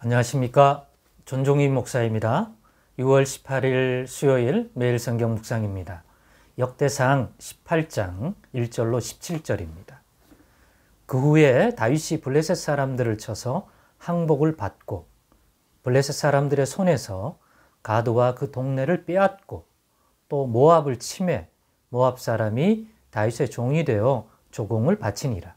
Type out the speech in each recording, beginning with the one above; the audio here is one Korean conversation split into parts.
안녕하십니까. 존종희 목사입니다. 6월 18일 수요일 매일 성경 묵상입니다. 역대상 18장 1절로 17절입니다. 그 후에 다윗이 블레셋 사람들을 쳐서 항복을 받고 블레셋 사람들의 손에서 가드와 그 동네를 빼앗고 또 모압을 치매 모압 사람이 다윗의 종이 되어 조공을 바치니라.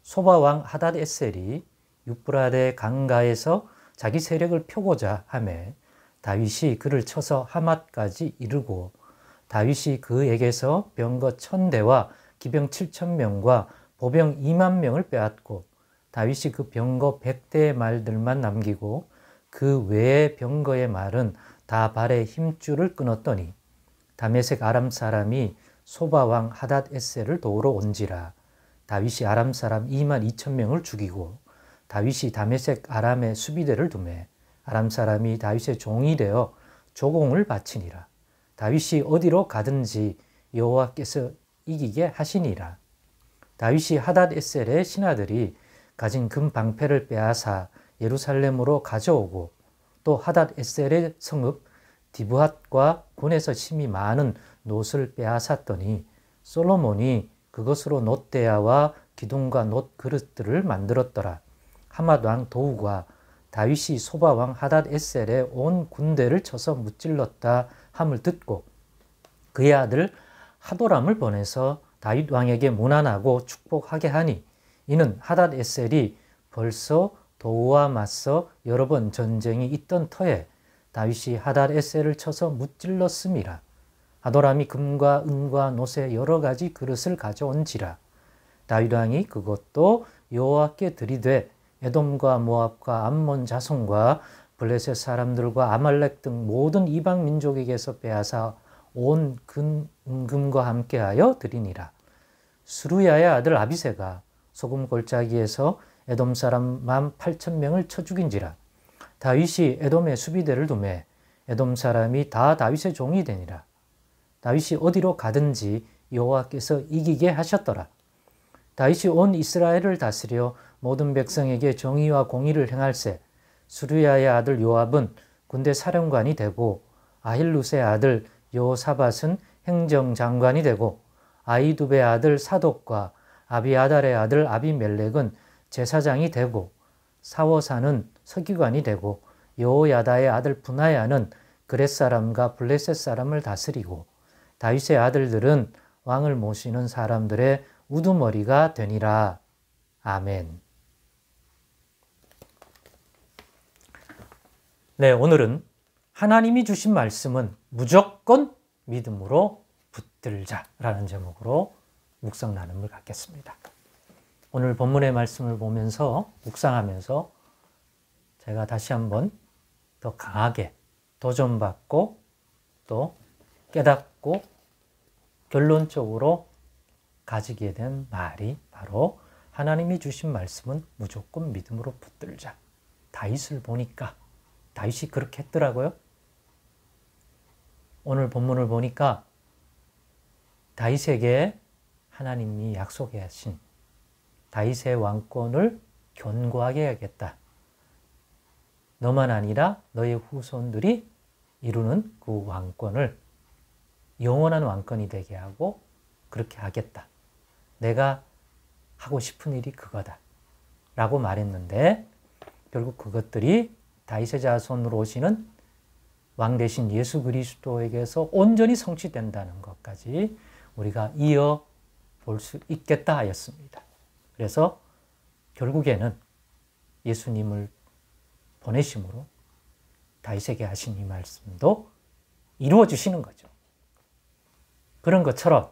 소바 왕 하닷에셀이 유프라데 강가에서 자기 세력을 펴고자 하매 다윗이 그를 쳐서 하맛까지 이르고 다윗이 그에게서 병거 1000대와 기병 7000명과 보병 20000명을 빼앗고 다윗이 그 병거 100대의 말들만 남기고 그 외의 병거의 말은 다 발에 힘줄을 끊었더니 다메섹 아람 사람이 소바 왕 하닷에셀을 도우러 온지라. 다윗이 아람 사람 22000명을 죽이고 다윗이 다메섹 아람의 수비대를 두매 아람 사람이 다윗의 종이 되어 조공을 바치니라. 다윗이 어디로 가든지 여호와께서 이기게 하시니라. 다윗이 하닷에셀의 신하들이 가진 금 방패를 빼앗아 예루살렘으로 가져오고 또 하닷에셀의 성읍 디브핫과 군에서 심히 많은 놋을 빼앗았더니 솔로몬이 그것으로 놋대야와 기둥과 놋 그릇들을 만들었더라. 하맛 왕 도우가 다윗이 소바 왕 하닷에셀의 온 군대를 쳐서 무찔렀다 함을 듣고 그의 아들 하도람을 보내서 다윗 왕에게 문안하고 축복하게 하니 이는 하닷에셀이 벌써 도우와 맞서 여러 번 전쟁이 있던 터에 다윗이 하닷에셀을 쳐서 무찔렀음이라. 하도람이 금과 은과 놋의 여러 가지 그릇을 가져온지라. 다윗 왕이 그것도 여호와께 드리되 에돔과 모압과 암몬 자손과 블레셋 사람들과 아말렉 등 모든 이방 민족에게서 빼앗아 온 금과 함께하여 드리니라. 수루야의 아들 아비새가 소금 골짜기에서 에돔 사람 18,000명을 쳐 죽인지라. 다윗이 에돔의 수비대를 두매 에돔 사람이 다 다윗의 종이 되니라. 다윗이 어디로 가든지 여호와께서 이기게 하셨더라. 다윗이 온 이스라엘을 다스려 모든 백성에게 정의와 공의를 행할세. 수르야의 아들 요압은 군대 사령관이 되고 아힐룻의 아들 여호사밧은 행정장관이 되고 아히두베의 아들 사독과 아비아달의 아들 아비멜렉은 제사장이 되고 사워사는 서기관이 되고 여호야다의 아들 분하야는 그렛 사람과 블레셋 사람을 다스리고 다윗의 아들들은 왕을 모시는 사람들의 우두머리가 되니라. 아멘. 네, 오늘은 하나님이 주신 말씀은 무조건 믿음으로 붙들자라는 제목으로 묵상 나눔을 갖겠습니다. 오늘 본문의 말씀을 보면서 묵상하면서 제가 다시 한번 더 강하게 도전받고 또 깨닫고 결론적으로 가지게 된 말이 바로 하나님이 주신 말씀은 무조건 믿음으로 붙들자. 다윗을 보니까 다윗이 그렇게 했더라고요. 오늘 본문을 보니까 다윗에게 하나님이 약속해 하신 다윗의 왕권을 견고하게 해야겠다. 너만 아니라 너의 후손들이 이루는 그 왕권을 영원한 왕권이 되게 하고 그렇게 하겠다. 내가 하고 싶은 일이 그거다. 라고 말했는데 결국 그것들이 다윗의 자손으로 오시는 왕 대신 예수 그리스도에게서 온전히 성취된다는 것까지 우리가 이어 볼 수 있겠다 하였습니다. 그래서 결국에는 예수님을 보내심으로 다윗에게 하신 이 말씀도 이루어 주시는 거죠. 그런 것처럼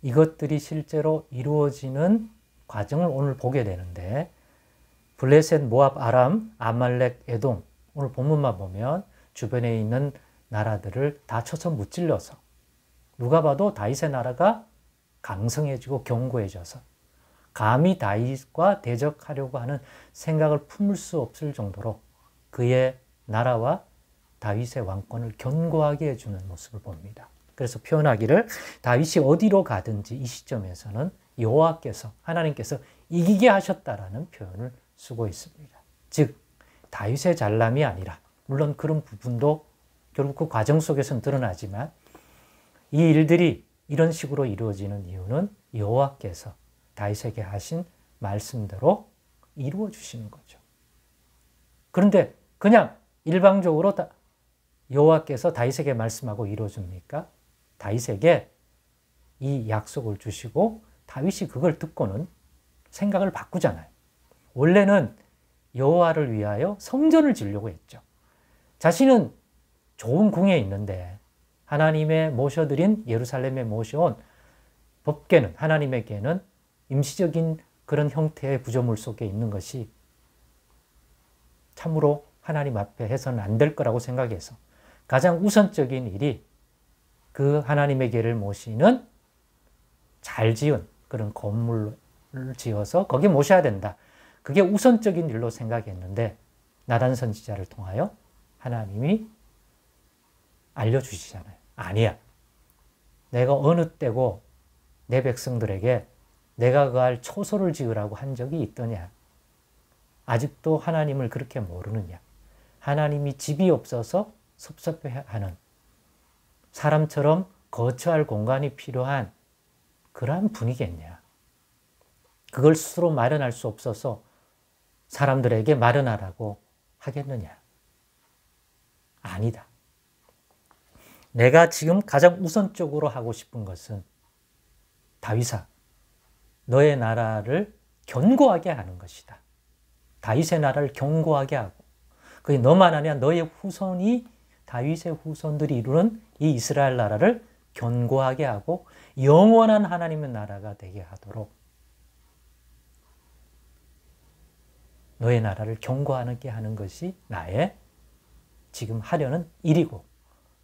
이것들이 실제로 이루어지는 과정을 오늘 보게 되는데 블레셋, 모압, 아람, 아말렉, 에돔 오늘 본문만 보면 주변에 있는 나라들을 다 쳐서 무찔러서 누가 봐도 다윗의 나라가 강성해지고 견고해져서 감히 다윗과 대적하려고 하는 생각을 품을 수 없을 정도로 그의 나라와 다윗의 왕권을 견고하게 해주는 모습을 봅니다. 그래서 표현하기를 다윗이 어디로 가든지 이 시점에서는 여호와께서 하나님께서 이기게 하셨다라는 표현을 쓰고 있습니다. 즉 다윗의 잘남이 아니라, 물론 그런 부분도 결국 그 과정 속에서는 드러나지만 이 일들이 이런 식으로 이루어지는 이유는 여호와께서 다윗에게 하신 말씀대로 이루어 주시는 거죠. 그런데 그냥 일방적으로 여호와께서 다윗에게 말씀하고 이루어 줍니까? 다윗에게 이 약속을 주시고 다윗이 그걸 듣고는 생각을 바꾸잖아요. 원래는 여호와를 위하여 성전을 지으려고 했죠. 자신은 좋은 궁에 있는데 하나님의 모셔드린, 예루살렘에 모셔온 법궤는, 하나님에게는 임시적인 그런 형태의 구조물 속에 있는 것이 참으로 하나님 앞에 해서는 안 될 거라고 생각해서 가장 우선적인 일이 그 하나님의 궤를 모시는 잘 지은 그런 건물을 지어서 거기에 모셔야 된다. 그게 우선적인 일로 생각했는데 나단 선지자를 통하여 하나님이 알려주시잖아요. 아니야. 내가 어느 때고 내 백성들에게 내가 거할 초소를 지으라고 한 적이 있더냐. 아직도 하나님을 그렇게 모르느냐. 하나님이 집이 없어서 섭섭해하는, 사람처럼 거처할 공간이 필요한 그러한 분이겠냐. 그걸 스스로 마련할 수 없어서 사람들에게 마련하라고 하겠느냐. 아니다. 내가 지금 가장 우선적으로 하고 싶은 것은 다윗아, 너의 나라를 견고하게 하는 것이다. 다윗의 나라를 견고하게 하고, 그게 너만 아니라 너의 후손이, 다윗의 후손들이 이루는 이 이스라엘 나라를 견고하게 하고 영원한 하나님의 나라가 되게 하도록 너의 나라를 견고하게 하는 것이 나의 지금 하려는 일이고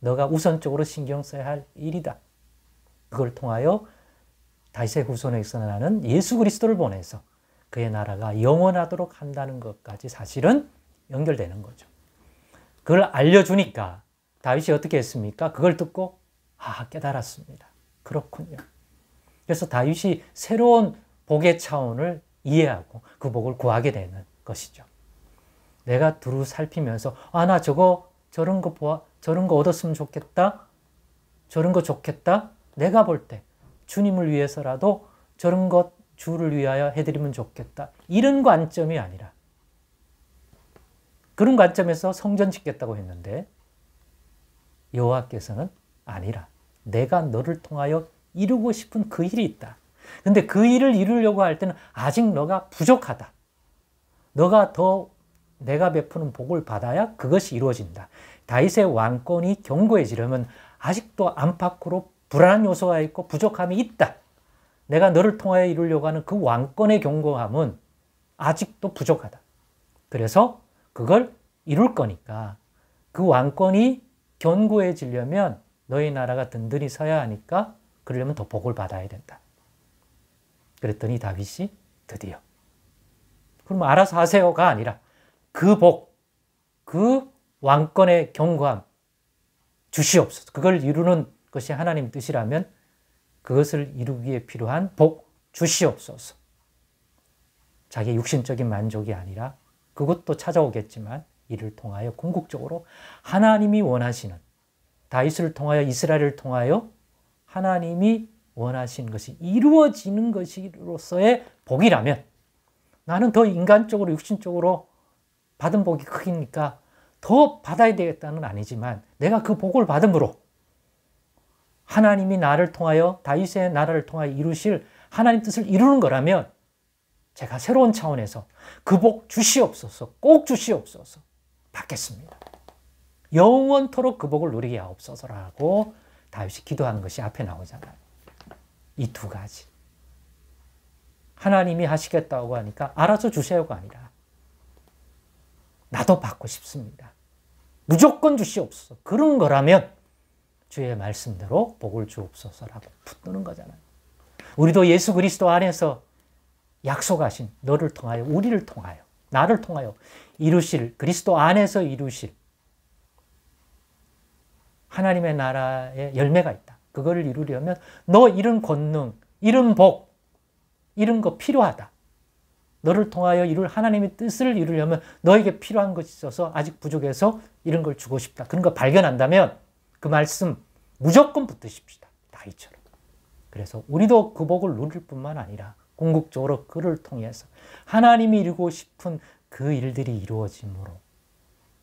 너가 우선적으로 신경 써야 할 일이다. 그걸 통하여 다윗의 후손에서 나는 예수 그리스도를 보내서 그의 나라가 영원하도록 한다는 것까지 사실은 연결되는 거죠. 그걸 알려주니까 다윗이 어떻게 했습니까? 그걸 듣고 깨달았습니다. 그렇군요. 그래서 다윗이 새로운 복의 차원을 이해하고 그 복을 구하게 되는 것이죠. 내가 두루 살피면서 나 저런 거 얻었으면 좋겠다. 저런 거 좋겠다. 내가 볼 때 주님을 위해서라도 저런 것 주를 위하여 해드리면 좋겠다. 이런 관점이 아니라 그런 관점에서 성전 짓겠다고 했는데 여호와께서는 아니라 내가 너를 통하여 이루고 싶은 그 일이 있다. 근데 그 일을 이루려고 할 때는 아직 너가 부족하다. 너가 더 내가 베푸는 복을 받아야 그것이 이루어진다. 다윗의 왕권이 견고해지려면 아직도 안팎으로 불안한 요소가 있고 부족함이 있다. 내가 너를 통하여 이루려고 하는 그 왕권의 견고함은 아직도 부족하다. 그래서 그걸 이룰 거니까 그 왕권이 견고해지려면 너희 나라가 든든히 서야 하니까 그러려면 더 복을 받아야 된다. 그랬더니 다윗이 드디어 그럼 알아서 하세요가 아니라 그 복, 그 왕권의 견고함 주시옵소서. 그걸 이루는 것이 하나님 뜻이라면 그것을 이루기에 필요한 복 주시옵소서. 자기의 육신적인 만족이 아니라 그것도 찾아오겠지만 이를 통하여 궁극적으로 하나님이 원하시는, 다윗을 통하여 이스라엘을 통하여 하나님이 원하시는 것이 이루어지는 것으로서의 복이라면 나는 더 인간적으로 육신적으로 받은 복이 크니까 더 받아야 되겠다는 아니지만 내가 그 복을 받음으로 하나님이 나를 통하여 다윗의 나라를 통하여 이루실 하나님 뜻을 이루는 거라면 제가 새로운 차원에서 그 복 주시옵소서, 꼭 주시옵소서 받겠습니다. 영원토록 그 복을 누리게 하옵소서라고 다윗이 기도하는 것이 앞에 나오잖아요. 이 두 가지. 하나님이 하시겠다고 하니까 알아서 주세요가 아니라 나도 받고 싶습니다. 무조건 주시옵소서. 그런 거라면 주의 말씀대로 복을 주옵소서라고 붙드는 거잖아요. 우리도 예수 그리스도 안에서 약속하신 너를 통하여, 우리를 통하여, 나를 통하여 이루실, 그리스도 안에서 이루실 하나님의 나라의 열매가 있다. 그거를 이루려면 너 이런 권능, 이런 복, 이런 거 필요하다. 너를 통하여 이룰 하나님의 뜻을 이루려면 너에게 필요한 것이 있어서 아직 부족해서 이런 걸 주고 싶다. 그런 거 발견한다면 그 말씀 무조건 붙드십시다. 다윗처럼. 그래서 우리도 그 복을 누릴 뿐만 아니라 궁극적으로 그를 통해서 하나님이 이루고 싶은 그 일들이 이루어짐으로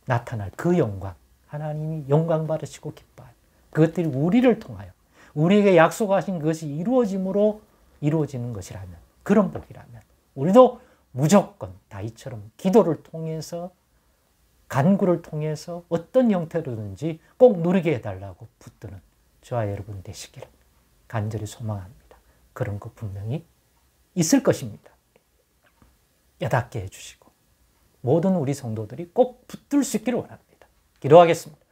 나타날 그 영광, 하나님이 영광 받으시고 기뻐할 그것들이 우리를 통하여 우리에게 약속하신 것이 이루어짐으로 이루어지는 것이라면, 그런 복이라면 우리도 무조건 다윗처럼 기도를 통해서, 간구를 통해서 어떤 형태로든지 꼭 누리게 해달라고 붙드는 저와 여러분 되시기를 간절히 소망합니다. 그런 거 분명히 있을 것입니다. 깨닫게 해주시고 모든 우리 성도들이 꼭 붙들 수 있기를 원합니다. 기도하겠습니다.